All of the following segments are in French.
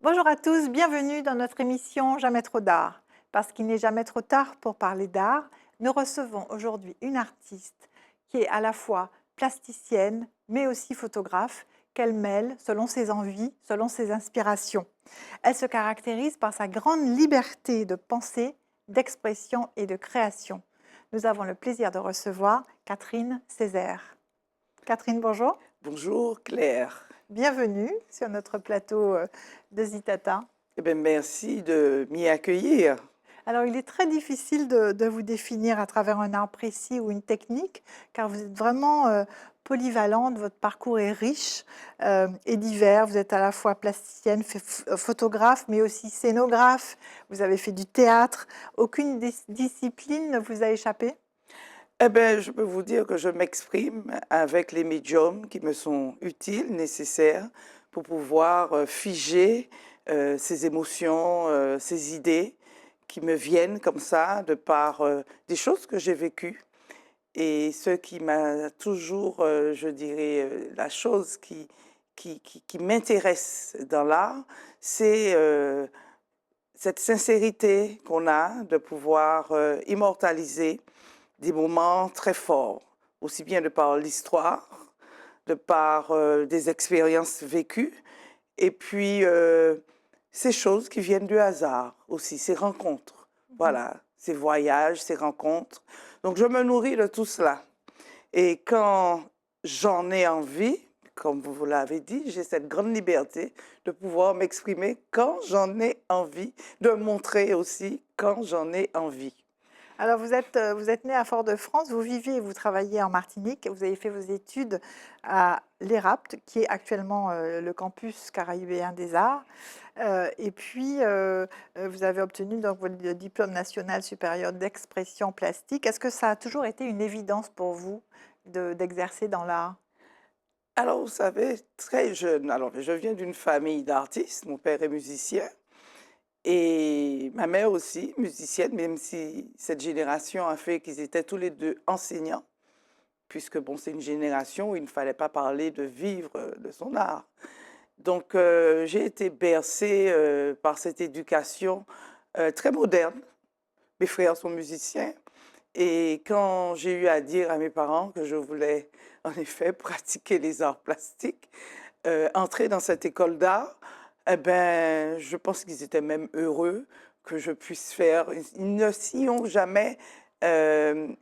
Bonjour à tous, bienvenue dans notre émission Jamais trop d'art. Parce qu'il n'est jamais trop tard pour parler d'art, nous recevons aujourd'hui une artiste qui est à la fois plasticienne, mais aussi photographe, qu'elle mêle selon ses envies, selon ses inspirations. Elle se caractérise par sa grande liberté de pensée, d'expression et de création. Nous avons le plaisir de recevoir Catherine Césaire. Catherine, bonjour. Bonjour Claire. Bienvenue sur notre plateau de Zitata. Eh bien, merci de m'y accueillir. Alors, il est très difficile de vous définir à travers un art précis ou une technique, car vous êtes vraiment polyvalente, votre parcours est riche et divers. Vous êtes à la fois plasticienne, photographe, mais aussi scénographe. Vous avez fait du théâtre. Aucune discipline ne vous a échappé? Eh bien, je peux vous dire que je m'exprime avec les médiums qui me sont utiles, nécessaires, pour pouvoir figer ces émotions, ces idées qui me viennent comme ça, de par des choses que j'ai vécues. Et ce qui m'a toujours, je dirais, la chose qui m'intéresse dans l'art, c'est cette sincérité qu'on a de pouvoir immortaliser des moments très forts, aussi bien de par l'histoire, de par des expériences vécues, et puis ces choses qui viennent du hasard aussi, ces rencontres, Mhm. voilà, ces voyages, ces rencontres. Donc je me nourris de tout cela. Et quand j'en ai envie, comme vous l'avez dit, j'ai cette grande liberté de pouvoir m'exprimer quand j'en ai envie, de montrer aussi quand j'en ai envie. Alors, vous êtes né à Fort-de-France, vous vivez et vous travaillez en Martinique, vous avez fait vos études à l'ERAPT, qui est actuellement le campus caribéen des arts. Et puis, vous avez obtenu donc votre diplôme national supérieur d'expression plastique. Est-ce que ça a toujours été une évidence pour vous d'exercer dans l'art? Alors, vous savez, très jeune, alors je viens d'une famille d'artistes, mon père est musicien et ma mère aussi, musicienne, même si cette génération a fait qu'ils étaient tous les deux enseignants, puisque bon, c'est une génération où il ne fallait pas parler de vivre de son art. Donc, j'ai été bercée par cette éducation très moderne. Mes frères sont musiciens. Et quand j'ai eu à dire à mes parents que je voulais en effet pratiquer les arts plastiques, entrer dans cette école d'art, eh ben, je pense qu'ils étaient même heureux que je puisse faire. Ils ne s'y ont jamais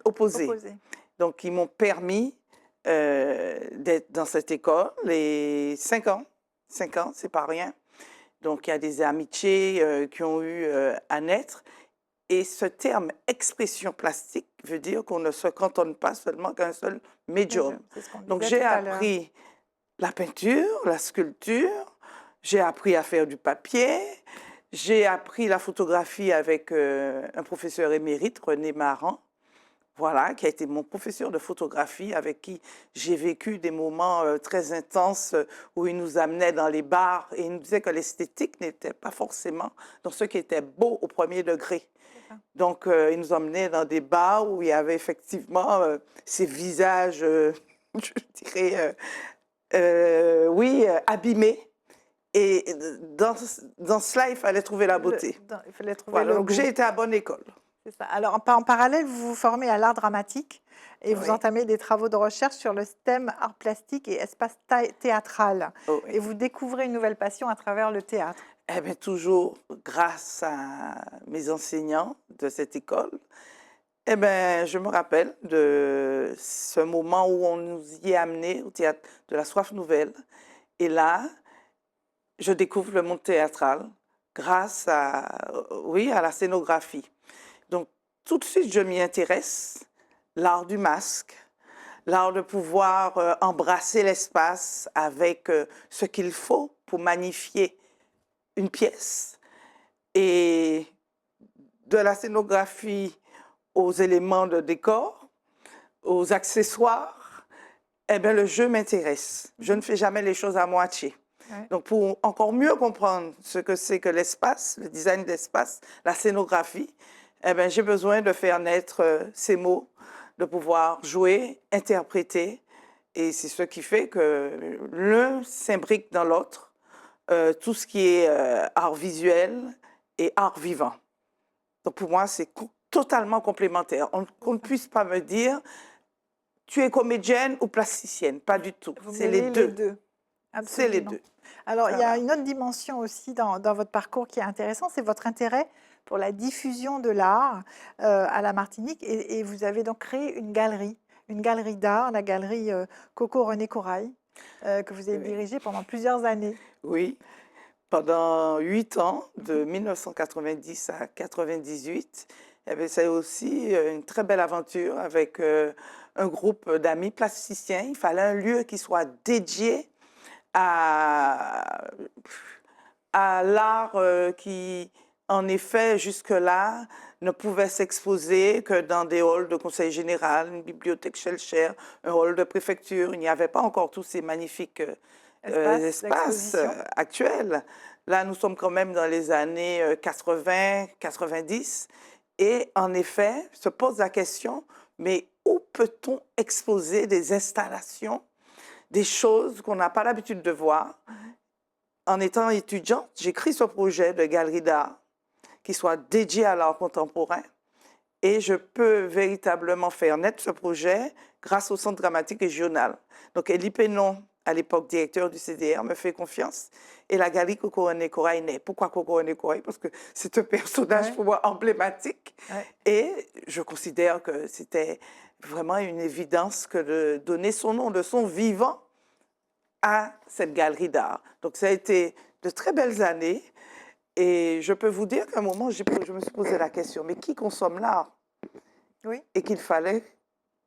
opposés. Opposé. Donc, ils m'ont permis d'être dans cette école les 5 ans. 5 ans, c'est pas rien. Donc, il y a des amitiés qui ont eu à naître. Et ce terme expression plastique veut dire qu'on ne se cantonne pas seulement qu'à un seul médium. C'est ce qu'on Donc, disait j'ai tout à l'heure. appris la peinture, la sculpture, j'ai appris à faire du papier, j'ai appris la photographie avec un professeur émérite, René Maran, voilà, qui a été mon professeur de photographie, avec qui j'ai vécu des moments très intenses où il nous amenait dans les bars et il nous disait que l'esthétique n'était pas forcément dans ce qui était beau au premier degré. C'est ça. Donc, il nous emmenait dans des bars où il y avait effectivement ces visages, je dirais, oui, abîmés. Et dans cela, il fallait trouver la beauté. Il fallait trouver Voilà, le donc j'ai goût. été à bonne école. C'est ça. Alors, en parallèle, vous vous formez à l'art dramatique et vous Oui, entamez des travaux de recherche sur le thème art plastique et espace théâtral. oh Et oui. vous découvrez une nouvelle passion à travers le théâtre. Eh bien, toujours grâce à mes enseignants de cette école, eh bien, je me rappelle de ce moment où on nous y est amené au théâtre de la Soif Nouvelle. Et là, je découvre le monde théâtral grâce à, oui, à la scénographie. Donc, tout de suite, je m'y intéresse. L'art du masque, l'art de pouvoir embrasser l'espace avec ce qu'il faut pour magnifier une pièce. Et de la scénographie aux éléments de décor, aux accessoires, eh bien, le jeu m'intéresse. Je ne fais jamais les choses à moitié. Ouais. Donc, pour encore mieux comprendre ce que c'est que l'espace, le design d'espace, la scénographie, eh bien, j'ai besoin de faire naître ces mots, de pouvoir jouer, interpréter. Et c'est ce qui fait que l'un s'imbrique dans l'autre tout ce qui est art visuel et art vivant. Donc pour moi, c'est totalement complémentaire. Qu'on ne puisse pas me dire, tu es comédienne ou plasticienne, pas du tout. Vous C'est les mêlez les deux. deux. C'est les Absolument. deux. Alors, il y a Voilà. une autre dimension aussi dans votre parcours qui est intéressant, c'est votre intérêt pour la diffusion de l'art à la Martinique. Et vous avez donc créé une galerie d'art, la galerie Coco René Corail, que vous avez Oui. dirigée pendant plusieurs années. Oui. Pendant 8 ans, de 1990 à 98, c'est aussi une très belle aventure avec un groupe d'amis plasticiens. Il fallait un lieu qui soit dédié à, à l'art qui, en effet, jusque-là, ne pouvait s'exposer que dans des halls de conseil général, une bibliothèque Schellcher, un hall de préfecture. Il n'y avait pas encore tous ces magnifiques espaces D'exposition. actuels. Là, nous sommes quand même dans les années 80, 90. Et en effet, se pose la question, mais où peut-on exposer des installations, des choses qu'on n'a pas l'habitude de voir? En étant étudiante, j'écris ce projet de galerie d'art qui soit dédié à l'art contemporain. Et je peux véritablement faire naître ce projet grâce au Centre dramatique régional. Donc, Elie Pénon, à l'époque directeur du CDR, me fait confiance. Et la galerie Coco René Corail naît. Pourquoi Coco René Corail? Parce que c'est un personnage Ouais. pour moi emblématique. Ouais. Et je considère que c'était vraiment une évidence que de donner son nom, de son vivant, à cette galerie d'art. Donc, ça a été de très belles années. Et je peux vous dire qu'à un moment, je me suis posé la question, mais qui consomme l'art? Oui, Et qu'il fallait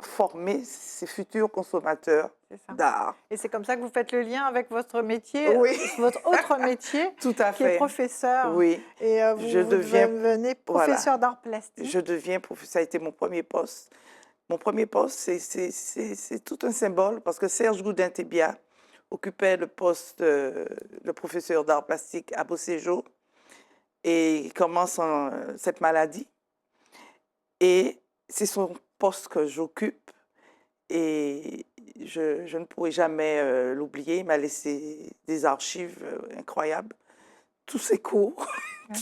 former ces futurs consommateurs c'est ça. d'art. Et c'est comme ça que vous faites le lien avec votre métier, Oui, votre autre métier, tout à qui est fait. professeur. Oui, Et je vous deviens, devenez voilà, professeur d'art plastique. je deviens professeur. Ça a été mon premier poste. Mon premier poste, c'est tout un symbole parce que Serge Goudin-Thébia occupait le poste de professeur d'art plastique à Beauséjour et il commence cette maladie. Et c'est son poste que j'occupe et je ne pourrai jamais l'oublier. Il m'a laissé des archives incroyables, tous ses cours, Ouais.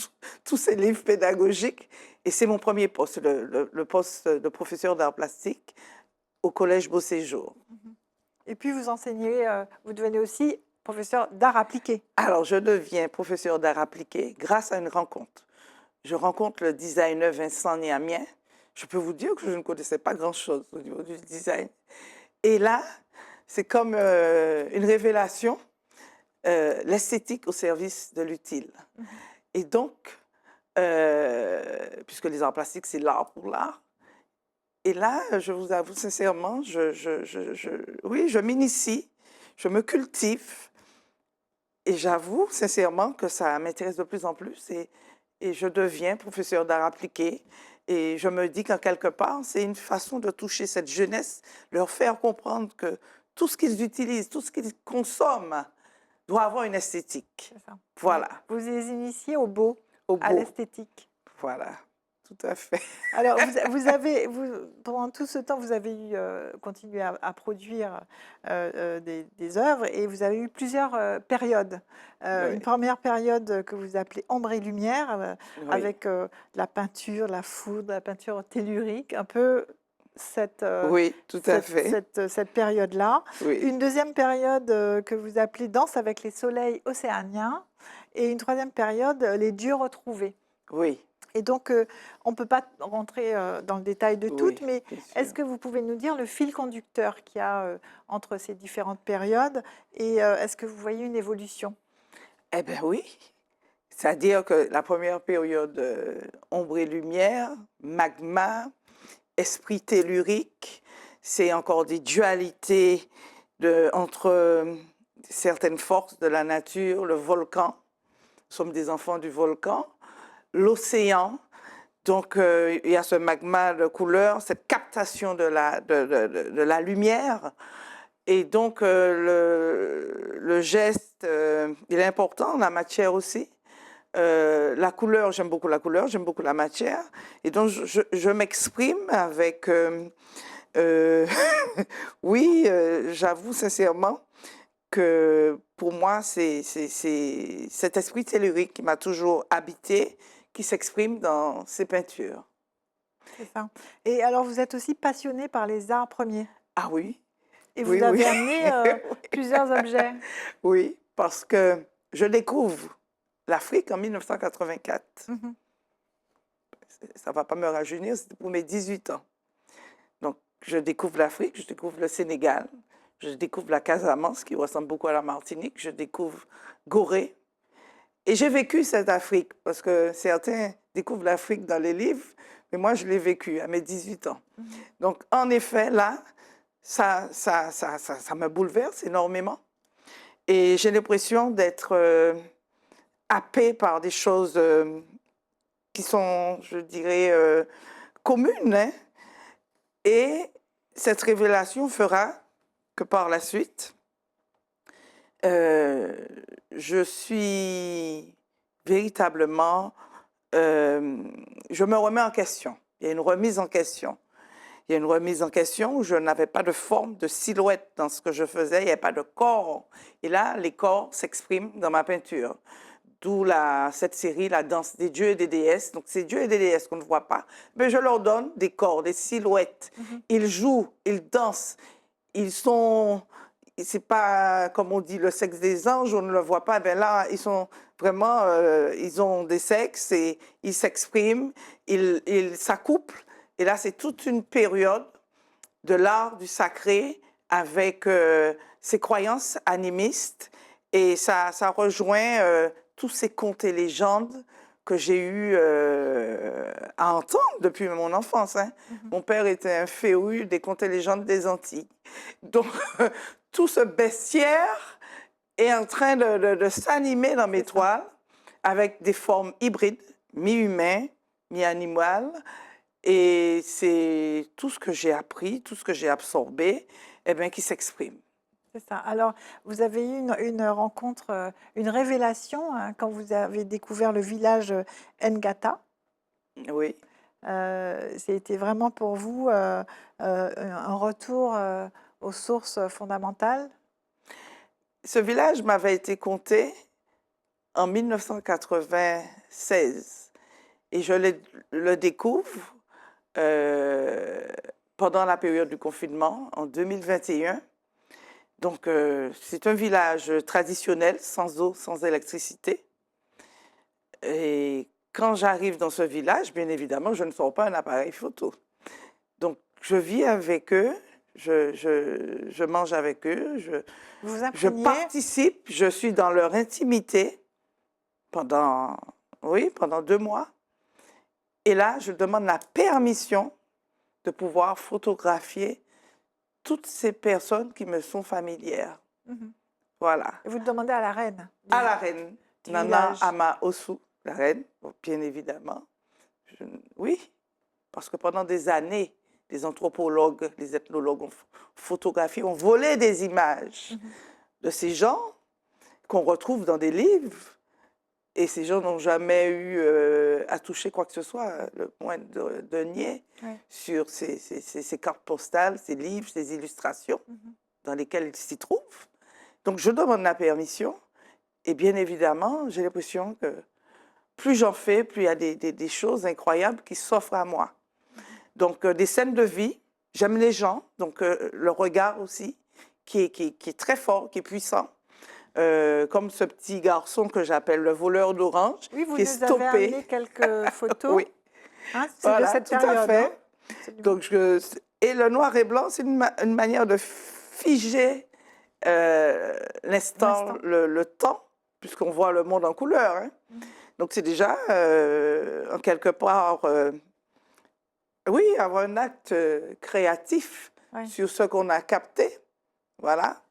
tous ses livres pédagogiques. Et c'est mon premier poste, le poste de professeur d'art plastique au Collège Beauséjour. Et puis vous enseignez, vous devenez aussi professeur d'art appliqué. Alors, je deviens professeur d'art appliqué grâce à une rencontre. Je rencontre le designer Vincent Niamien. Je peux vous dire que je ne connaissais pas grand-chose au niveau du design. Et là, c'est comme une révélation, l'esthétique au service de l'utile. Et donc, puisque les arts plastiques, c'est l'art pour l'art. Et là, je vous avoue sincèrement, oui, je m'initie, je me cultive. Et j'avoue sincèrement que ça m'intéresse de plus en plus. Et je deviens professeur d'art appliqué. Et je me dis qu'en quelque part, c'est une façon de toucher cette jeunesse, leur faire comprendre que tout ce qu'ils utilisent, tout ce qu'ils consomment, doit avoir une esthétique. C'est ça. Voilà, Vous les initiez au beau, au à beau. l'esthétique. Voilà, tout à fait. Alors, pendant tout ce temps, vous avez continué à produire des œuvres et vous avez eu plusieurs périodes. Oui, Une première période que vous appelez Ombre et Lumière, oui, avec de la peinture, la foudre, la peinture tellurique, un peu cette, oui, tout à fait. cette période-là. Oui, Une deuxième période que vous appelez Danse avec les soleils océaniens et une troisième période, Les dieux retrouvés. oui, Et donc, on ne peut pas rentrer dans le détail de toutes, oui, mais bien est-ce sûr. que vous pouvez nous dire le fil conducteur qu'il y a entre ces différentes périodes et est-ce que vous voyez une évolution? Eh bien oui, c'est-à-dire que la première période, ombre et lumière, magma, esprit tellurique, c'est encore des dualités entre certaines forces de la nature, le volcan, nous sommes des enfants du volcan, l'océan, donc il y a ce magma de couleur, cette captation de la lumière, et donc le geste, il est important, la matière aussi. La couleur, j'aime beaucoup la couleur, j'aime beaucoup la matière. Et donc, je m'exprime avec... oui, j'avoue sincèrement que pour moi, c'est cet esprit tellurique qui m'a toujours habité, qui s'exprime dans ces peintures. C'est ça. Et alors, vous êtes aussi passionné par les arts premiers Ah oui, et vous oui, oui. avez amené plusieurs objets. Oui, parce que je découvre l'Afrique en 1984. Mhm. Ça ne va pas me rajeunir, c'était pour mes 18 ans. Donc, je découvre l'Afrique, je découvre le Sénégal, je découvre la Casamance, qui ressemble beaucoup à la Martinique, je découvre Gorée. Et j'ai vécu cette Afrique, parce que certains découvrent l'Afrique dans les livres, mais moi, je l'ai vécu à mes 18 ans. Mhm. Donc, en effet, là, ça me bouleverse énormément. Et j'ai l'impression d'être happée par des choses qui sont, je dirais, communes, hein. Et cette révélation fera que par la suite, je suis véritablement, je me remets en question. Il y a une remise en question. Il y a une remise en question où je n'avais pas de forme, de silhouette dans ce que je faisais, il n'y avait pas de corps. Et là, les corps s'expriment dans ma peinture. D'où cette série, La danse des dieux et des déesses. Donc, ces dieux et des déesses qu'on ne voit pas, mais je leur donne des corps, des silhouettes. Mhm. Ils jouent, ils dansent. Ils sont, c'est pas comme on dit le sexe des anges, on ne le voit pas. Ben là, ils sont vraiment, ils ont des sexes et ils s'expriment, ils s'accouplent. Et là, c'est toute une période de l'art du sacré avec ses croyances animistes. Et ça rejoint tous ces contes et légendes que j'ai eu à entendre depuis mon enfance, hein. Mon père était un féru des contes et légendes des Antilles. Donc, tout ce bestiaire est en train de s'animer dans mes toiles avec des formes hybrides, mi-humain, mi-animal. Et c'est tout ce que j'ai appris, tout ce que j'ai absorbé, eh bien, qui s'exprime. C'est ça. Alors, vous avez eu une rencontre, une révélation hein, quand vous avez découvert le village Ngata. Oui. C'était vraiment pour vous un retour aux sources fondamentales. Ce village m'avait été conté en 1996 et je le découvre pendant la période du confinement, en 2021. Donc, c'est un village traditionnel, sans eau, sans électricité. Et quand j'arrive dans ce village, bien évidemment, je ne sors pas un appareil photo. Donc, je vis avec eux, je mange avec eux, Vous je imprégniez, participe, je suis dans leur intimité pendant, oui, pendant 2 mois. Et là, je demande la permission de pouvoir photographier toutes ces personnes qui me sont familières. mhm. Voilà. Et vous le demandez à la reine À la reine, du Nana village. Ama Osu, la reine, bien évidemment. Oui, parce que pendant des années, les anthropologues, les ethnologues ont photographié, ont volé des images Mhm. de ces gens qu'on retrouve dans des livres. Et ces gens n'ont jamais eu à toucher quoi que ce soit, le moins de niais, Ouais. sur ces cartes postales, ces livres, ces illustrations Mhm. dans lesquelles ils s'y trouvent. Donc, je demande la permission. Et bien évidemment, j'ai l'impression que plus j'en fais, plus il y a des choses incroyables qui s'offrent à moi. Donc, des scènes de vie, j'aime les gens, donc le regard aussi, qui est très fort, qui est puissant. Comme ce petit garçon que j'appelle le voleur d'orange, Oui, vous qui est nous avez stoppé. amené quelques photos. Oui, Hein, c'est de voilà, cette tout à période. fait. Hein. Absolument. Donc, et le noir et blanc, c'est une manière de figer l'instant, L'instant. le temps, puisqu'on voit le monde en couleur, hein. Mhm. Donc, c'est déjà, en quelque part, oui, avoir un acte créatif Ouais. sur ce qu'on a capté. Voilà.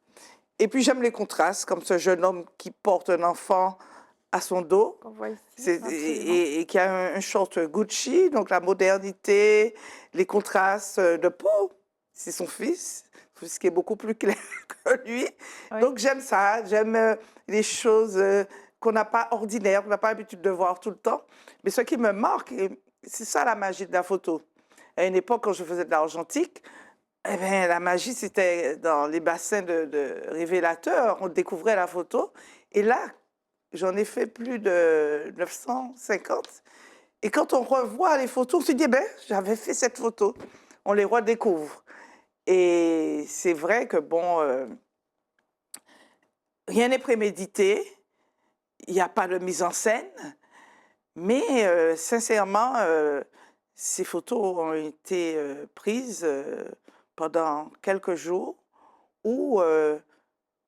Et puis, j'aime les contrastes, comme ce jeune homme qui porte un enfant à son dos. Qu'on voit ici. Absolument. Et qui a un short Gucci, donc la modernité, les contrastes de peau. C'est son fils qui est beaucoup plus clair que lui. Oui. Donc j'aime ça, j'aime les choses qu'on n'a pas ordinaires, qu'on n'a pas l'habitude de voir tout le temps. Mais ce qui me marque, c'est ça la magie de la photo. À une époque, quand je faisais de l'argentique, Eh bien, la magie, c'était dans les bassins de révélateurs. On découvrait la photo. Et là, j'en ai fait plus de 950. Et quand on revoit les photos, on se dit, eh ben, j'avais fait cette photo. On les redécouvre. Et c'est vrai que, bon, rien n'est prémédité. Il n'y a pas de mise en scène. Mais sincèrement, ces photos ont été prises pendant quelques jours où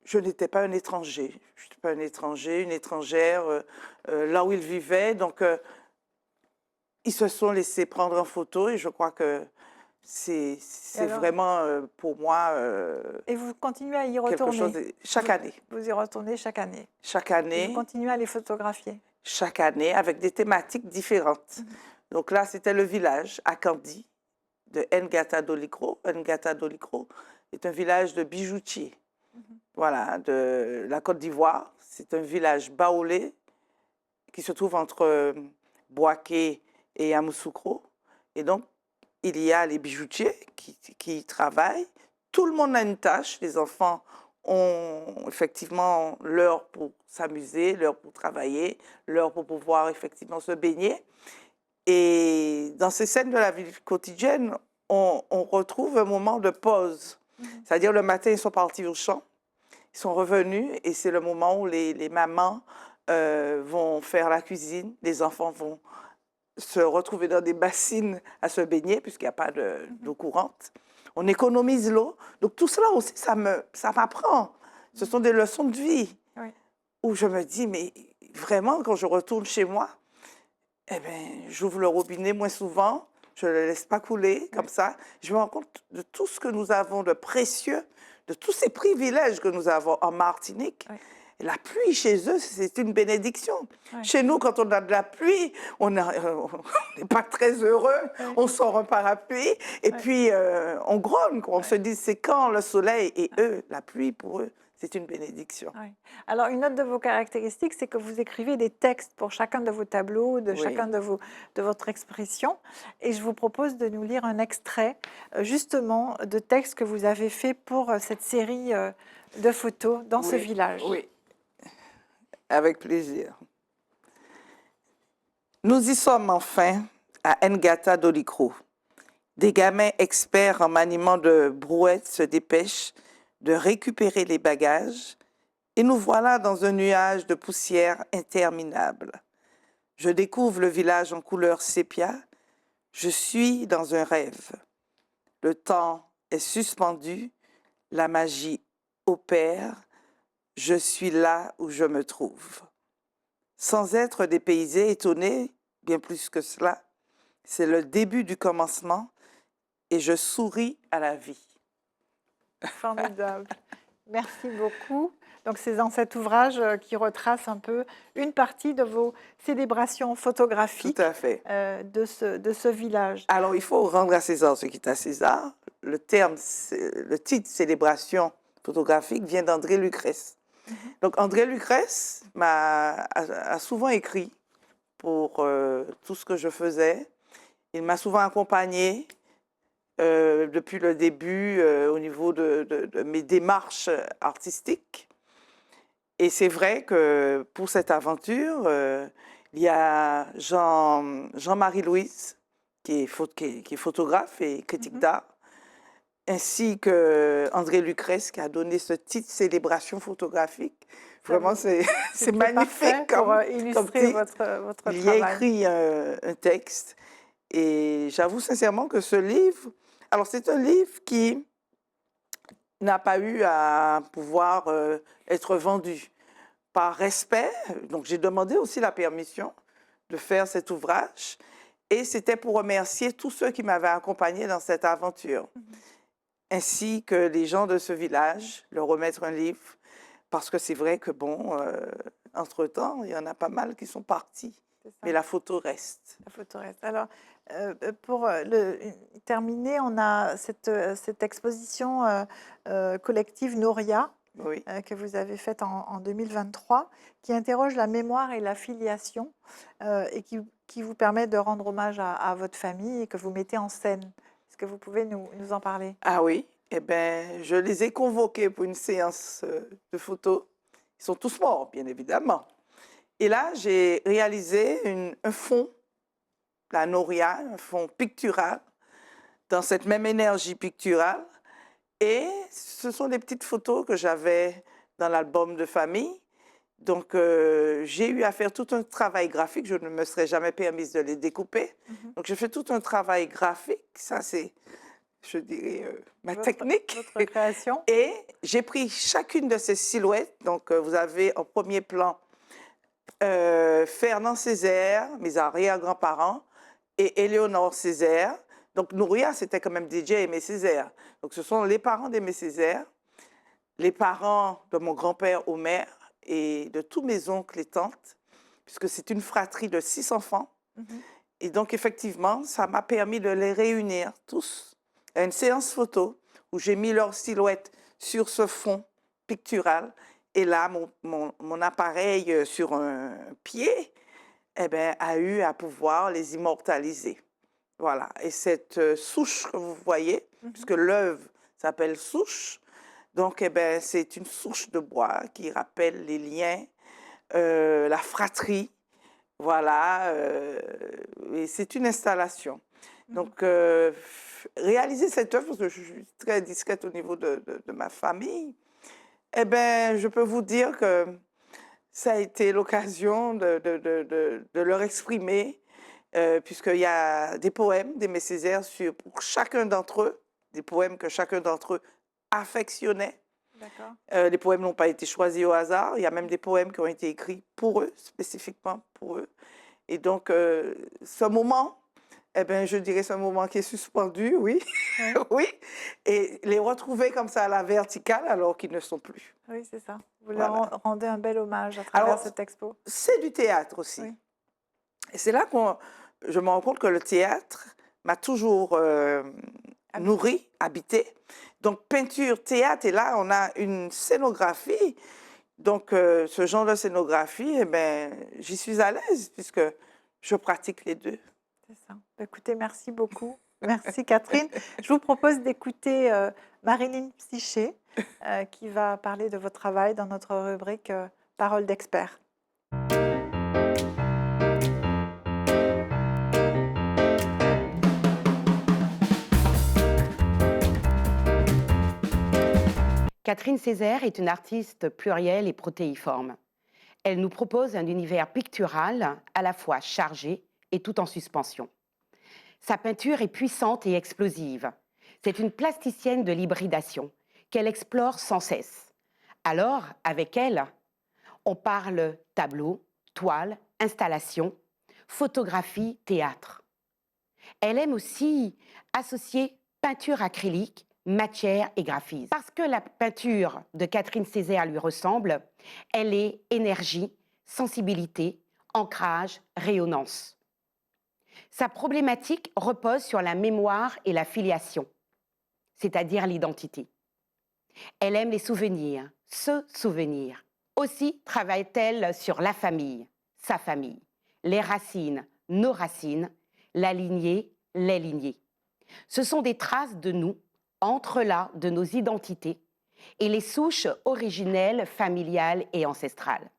je n'étais pas un étranger. Je n'étais pas un étranger, une étrangère, là où ils vivaient. Donc, ils se sont laissés prendre en photo et je crois que Et c'est alors, vraiment pour moi et vous continuez à y quelque chose. retourner. Chaque Vous, année, vous y retournez chaque année. chaque Et vous année, continuez à les photographier. chaque année, avec des thématiques différentes. Mhm. Donc là, c'était le village, à Kandy, de Ngata Dolikro. Ngata Dolikro est un village de bijoutiers. Mhm. Voilà, de la Côte d'Ivoire. C'est un village baoulé qui se trouve entre Bouaké et Yamoussoukro. Et donc, il y a les bijoutiers qui travaillent. Tout le monde a une tâche. Les enfants ont effectivement l'heure pour s'amuser, l'heure pour travailler, l'heure pour pouvoir effectivement se baigner. Et dans ces scènes de la vie quotidienne, on retrouve un moment de pause. Mhm. C'est-à-dire le matin, ils sont partis au champ, ils sont revenus et c'est le moment où les mamans vont faire la cuisine, les enfants vont se retrouver dans des bassines à se baigner puisqu'il n'y a pas d'eau courante. On économise l'eau. Donc tout cela aussi, ça m'apprend. Ce sont des leçons de vie Oui. où je me dis, mais vraiment, quand je retourne chez moi, eh bien, j'ouvre le robinet moins souvent, je ne le laisse pas couler comme Oui. ça. Je me rends compte de tout ce que nous avons de précieux, de tous ces privilèges que nous avons en Martinique. Oui. Et la pluie chez eux, c'est une bénédiction. Oui. Chez nous, quand on a de la pluie, on n'est pas très heureux, Oui. on sort un parapluie et Oui. puis on grogne, quoi. On Oui. se dit c'est quand le soleil et eux, la pluie pour eux, c'est une bénédiction. Oui. Alors, une autre de vos caractéristiques, c'est que vous écrivez des textes pour chacun de vos tableaux, de chacun Oui, de votre expression. Et je vous propose de nous lire un extrait, justement, de textes que vous avez fait pour cette série de photos dans ce oui, village. oui, avec plaisir. Nous y sommes enfin à Ngata Dolikro. Des gamins experts en maniement de brouettes se dépêchent de récupérer les bagages et nous voilà dans un nuage de poussière interminable. Je découvre le village en couleur sépia. Je suis dans un rêve. Le temps est suspendu, la magie opère. Je suis là où je me trouve. Sans être dépaysé, étonné, bien plus que cela, c'est le début du commencement et je souris à la vie. Formidable. Merci beaucoup. Donc, c'est dans cet ouvrage qui retrace un peu une partie de vos célébrations Tout photographiques à fait. de ce village. Alors, il faut rendre à César ce qui est à César. Le titre célébration photographique vient d'André Lucrèce. Mhm. Donc, André Lucrèce a souvent écrit pour tout ce que je faisais. Il m'a souvent accompagnée depuis le début au niveau de mes démarches artistiques. Et c'est vrai que pour cette aventure, il y a Jean-Marie Louise, qui est photographe et critique Mhm. d'art, ainsi que André Lucrèce, qui a donné ce titre Célébration photographique. Ça Vraiment, vous- c'est C'était parfait magnifique pour comme illustrer titre. votre Il y a travail. écrit un texte. Et j'avoue sincèrement que ce livre, alors c'est un livre qui n'a pas eu à pouvoir être vendu. Par respect, donc j'ai demandé aussi la permission de faire cet ouvrage et c'était pour remercier tous ceux qui m'avaient accompagné dans cette aventure, Mhm. ainsi que les gens de ce village, leur remettre un livre, parce que c'est vrai que bon, entre-temps, il y en a pas mal qui sont partis, C'est ça, mais la photo reste. la photo reste. Alors, pour terminer, on a cette exposition collective Noria Oui, que vous avez faite en 2023, qui interroge la mémoire et la filiation et qui vous permet de rendre hommage à votre famille et que vous mettez en scène Est-ce que vous pouvez nous en parler? Ah oui, eh ben, je les ai convoqués pour une séance de photos. Ils sont tous morts, bien évidemment. Et là, j'ai réalisé un fond, la Noria, un fond pictural, dans cette même énergie picturale. Et ce sont des petites photos que j'avais dans l'album de famille. Donc, j'ai eu à faire tout un travail graphique. Je ne me serais jamais permise de les découper. Mhm. Donc, j'ai fait tout un travail graphique. Ça, c'est, je dirais, ma technique. Votre création? Et j'ai pris chacune de ces silhouettes. Donc, vous avez en premier plan Fernand Césaire, mes arrière-grands-parents, et Éléonore Césaire. Donc, Nouria, c'était quand même DJ Aimé Césaire. Donc, ce sont les parents d'Aimé Césaire, les parents de mon grand-père Omer et de tous mes oncles et tantes, puisque c'est une fratrie de 6 enfants. Mhm. Et donc, effectivement, ça m'a permis de les réunir tous à une séance photo où j'ai mis leurs silhouettes sur ce fond pictural. Et là, mon appareil sur un pied eh ben, a eu à pouvoir les immortaliser. Voilà. Et cette souche que vous voyez, puisque l'œuvre s'appelle souche, donc eh ben, c'est une souche de bois qui rappelle les liens, la fratrie. Voilà. Et c'est une installation. Donc, réaliser cette œuvre, parce que je suis très discrète au niveau de ma famille, eh ben, je peux vous dire que ça a été l'occasion de leur exprimer, puisqu'il y a des poèmes d'Aimé Césaire pour chacun d'entre eux, des poèmes que chacun d'entre eux affectionnait. D'accord. Les poèmes n'ont pas été choisis au hasard. Il y a même des poèmes qui ont été écrits pour eux, spécifiquement pour eux. Et donc, ce moment, eh ben, je dirais ce moment qui est suspendu, oui, Oui, oui, et les retrouver comme ça à la verticale alors qu'ils ne sont plus. oui, c'est ça. Vous Voilà. leur rendez un bel hommage à travers Alors, cette expo. c'est du théâtre aussi. Oui. Et c'est là que je me rends compte que le théâtre m'a toujours nourri, habité. Donc, peinture, théâtre, et là, on a une scénographie. Donc, ce genre de scénographie, eh ben, j'y suis à l'aise puisque je pratique les deux. C'est ça. Écoutez, merci beaucoup. Merci Catherine. Je vous propose d'écouter Marilyn Psyché qui va parler de votre travail dans notre rubrique Parole d'expert. Catherine Césaire est une artiste plurielle et protéiforme. Elle nous propose un univers pictural à la fois chargé et tout en suspension. Sa peinture est puissante et explosive. C'est une plasticienne de l'hybridation qu'elle explore sans cesse. Alors, avec elle, on parle tableau, toile, installation, photographie, théâtre. Elle aime aussi associer peinture acrylique, matière et graphisme. Parce que la peinture de Catherine Césaire lui ressemble, elle est énergie, sensibilité, ancrage, rayonnance. Sa problématique repose sur la mémoire et la filiation, c'est-à-dire l'identité. Elle aime les souvenirs, se souvenir. Aussi travaille-t-elle sur la famille, sa famille, les racines, nos racines, la lignée, les lignées. Ce sont des traces de nous, entrelacs de nos identités et les souches originelles, familiales et ancestrales.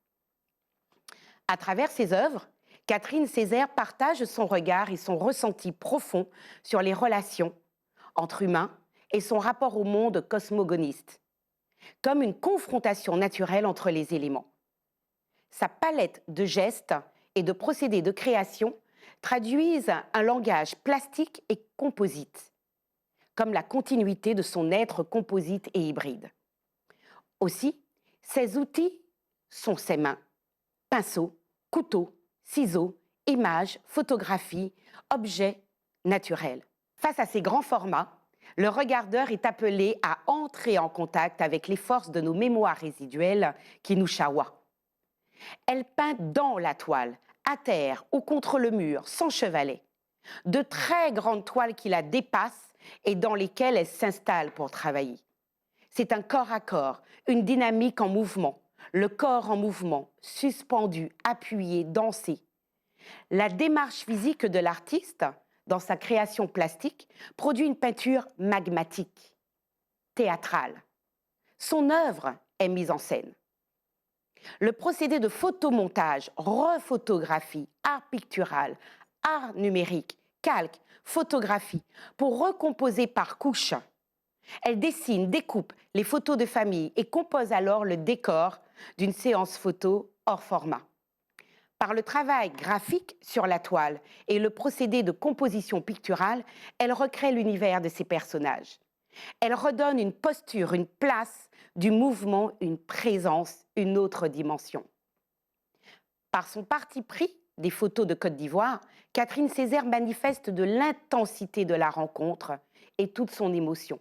À travers ses œuvres, Catherine Césaire partage son regard et son ressenti profond sur les relations entre humains et son rapport au monde cosmogoniste, comme une confrontation naturelle entre les éléments. Sa palette de gestes et de procédés de création traduisent un langage plastique et composite, comme la continuité de son être composite et hybride. Aussi, ses outils sont ses mains, pinceaux, couteaux, ciseaux, images, photographies, objets naturels. Face à ces grands formats, le regardeur est appelé à entrer en contact avec les forces de nos mémoires résiduelles qui nous chaoient. Elle peint dans la toile, à terre ou contre le mur, sans chevalet, de très grandes toiles qui la dépassent et dans lesquelles elle s'installe pour travailler. C'est un corps à corps, une dynamique en mouvement, le corps en mouvement, suspendu, appuyé, dansé. La démarche physique de l'artiste dans sa création plastique, produit une peinture magmatique, théâtrale. Son œuvre est mise en scène. Le procédé de photomontage, rephotographie, art pictural, art numérique, calque, photographie, pour recomposer par couches. Elle dessine, découpe les photos de famille et compose alors le décor d'une séance photo hors format. Par le travail graphique sur la toile et le procédé de composition picturale, elle recrée l'univers de ses personnages. Elle redonne une posture, une place, du mouvement, une présence, une autre dimension. Par son parti pris des photos de Côte d'Ivoire, Catherine Césaire manifeste de l'intensité de la rencontre et toute son émotion.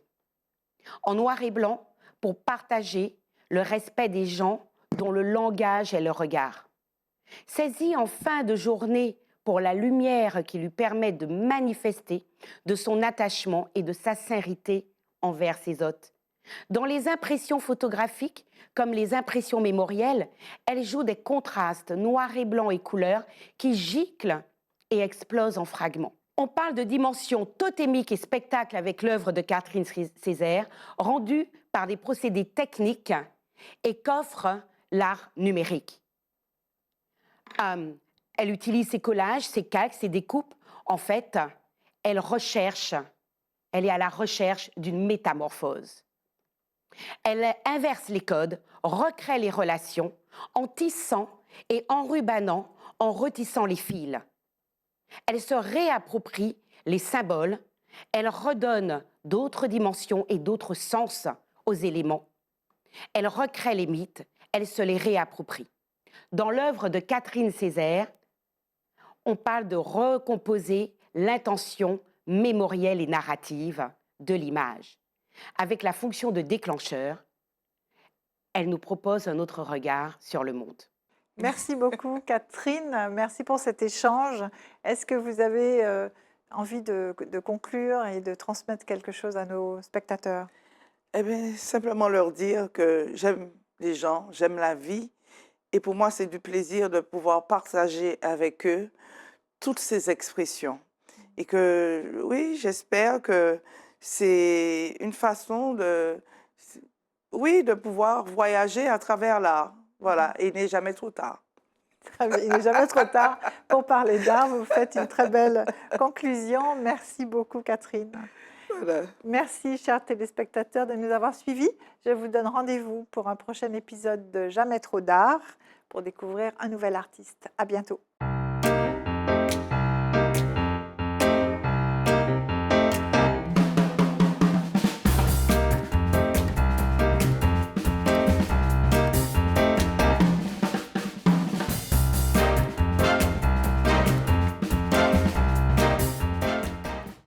En noir et blanc, pour partager le respect des gens dont le langage est le regard. Saisie en fin de journée pour la lumière qui lui permet de manifester de son attachement et de sa sincérité envers ses hôtes. Dans les impressions photographiques, comme les impressions mémorielles, elle joue des contrastes noir et blanc et couleurs qui giclent et explosent en fragments. On parle de dimension totémique et spectacle avec l'œuvre de Catherine Césaire, rendue par des procédés techniques et qu'offre l'art numérique. Elle utilise ses collages, ses calques, ses découpes. En fait, elle est à la recherche d'une métamorphose. Elle inverse les codes, recrée les relations, en tissant et enrubanant, en retissant les fils. Elle se réapproprie les symboles, elle redonne d'autres dimensions et d'autres sens aux éléments. Elle recrée les mythes, elle se les réapproprie. Dans l'œuvre de Catherine Césaire, on parle de recomposer l'intention mémorielle et narrative de l'image. Avec la fonction de déclencheur, elle nous propose un autre regard sur le monde. Merci beaucoup, Catherine. Merci pour cet échange. Est-ce que vous avez envie de conclure et de transmettre quelque chose à nos spectateurs? Eh bien, simplement leur dire que j'aime les gens, j'aime la vie. Et pour moi, c'est du plaisir de pouvoir partager avec eux toutes ces expressions. Et que, oui, j'espère que c'est une façon oui, de pouvoir voyager à travers l'art. Voilà, et il n'est jamais trop tard. Très bien. Il n'est jamais trop tard pour parler d'art. Vous faites une très belle conclusion. Merci beaucoup, Catherine. Voilà. Merci, chers téléspectateurs, de nous avoir suivis. Je vous donne rendez-vous pour un prochain épisode de Jamais trop d'art pour découvrir un nouvel artiste. À bientôt.